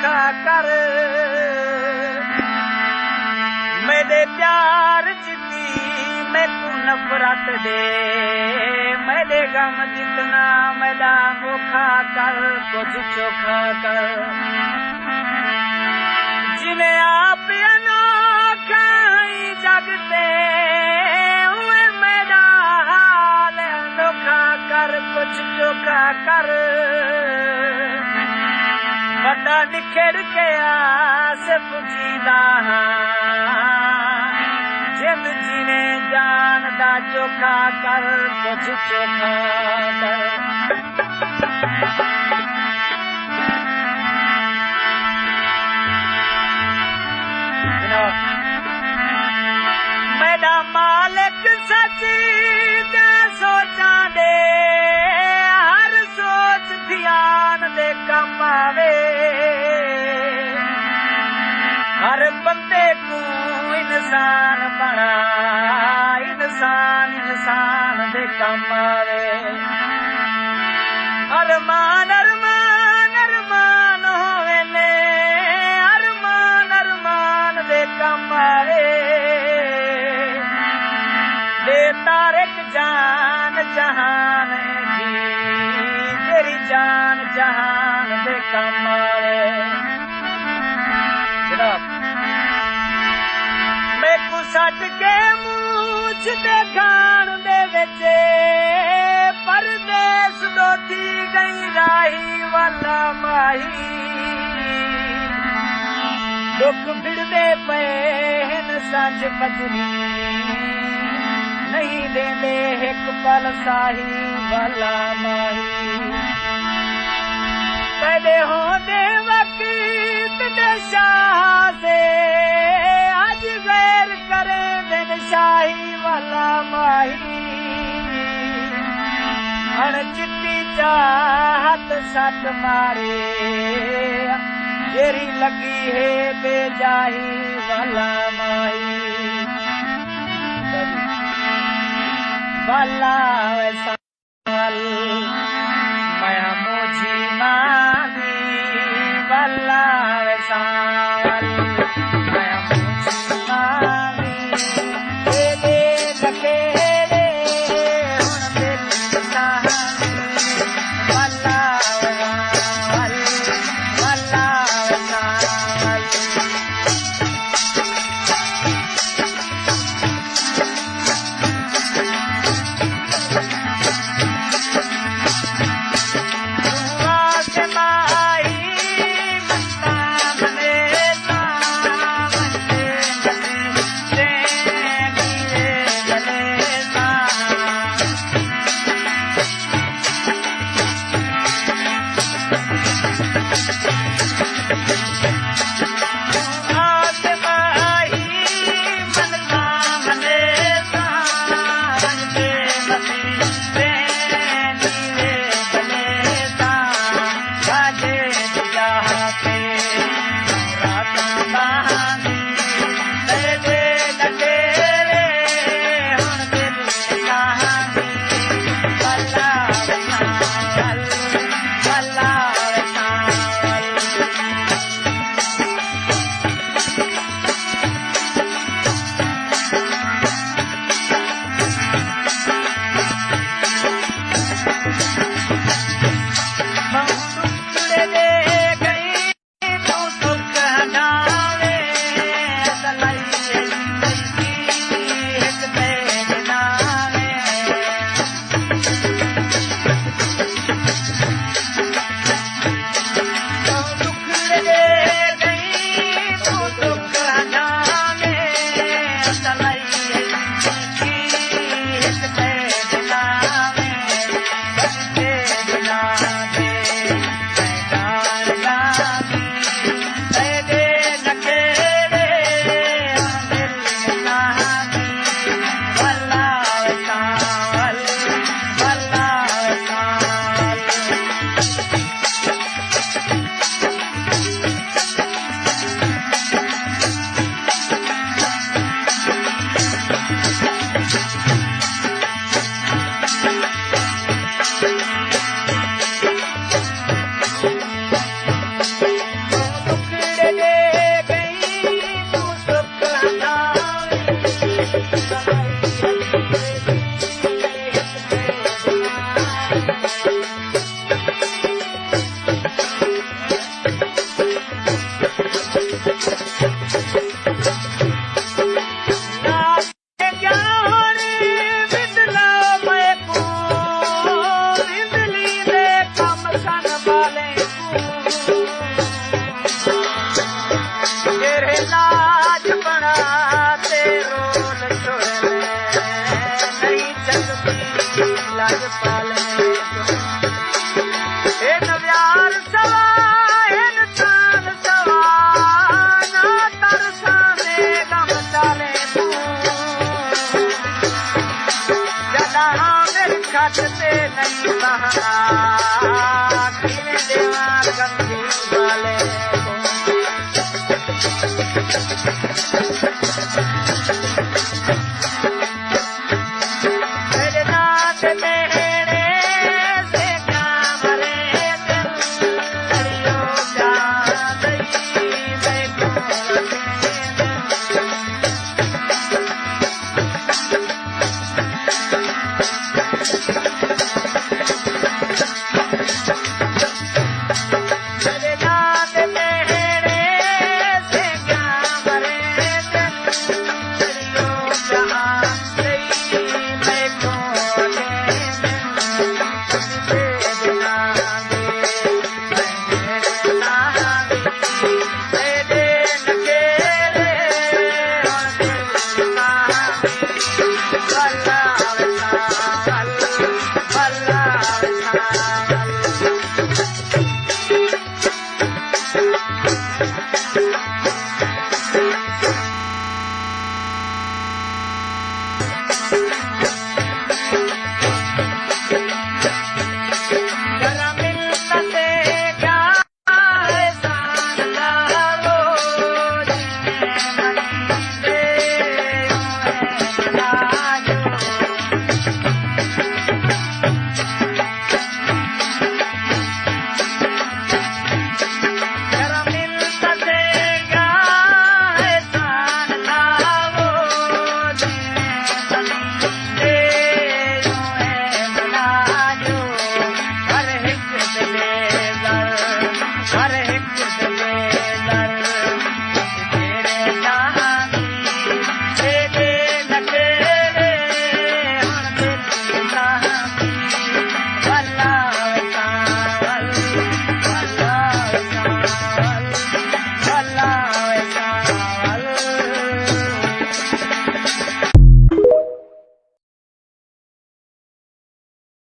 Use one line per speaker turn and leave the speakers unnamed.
चोखा कर मेरे प्यार जितनी मैं तू नफरत दे मेरे गम जितना मेरा धोखा कर कुछ चोखा कर जिन्हें आप अनोखा ही जगते हुए मेरा हाल अनोखा कर कुछ चोखा कर बड़ा निखर के आस पुजीदा जिंद जीने जान दा चोखा कर कुछ चोखा कर मेरा मालिक सची दे सोचा दे हर सोच ध्यान दे कम आवे हर बंदे को इंसान बना इंसान दे कम आवे अरमान अरमान अरमान होवे ने अरमान दे कम आवे दे तारक जान जहान की तेरी जान जहान दे कम आवे जनाब मैं को सट के मूछ दे खान दे विचे परदेस दोती गई राही वाला माही दुख फिरदे पे हिन सांझ बजरी नहीं देंदे एक पल साही वाला माही पहले होंदे वकीत दे शाह से आज गैर करे दिन शाही वाला माही हण चिट्टी चाहत सट मारे जेरी लगी है बेजाही वाला माही वाला साल मैं मुझी मानी वाला साल मैं मुझी मानी तेरे लगे राजपाल इन व्यार सवा इन तान सवा ना तरसाने गम चाले तू जदा मेरी खट से नहीं बहा किने देवार गंगी वाले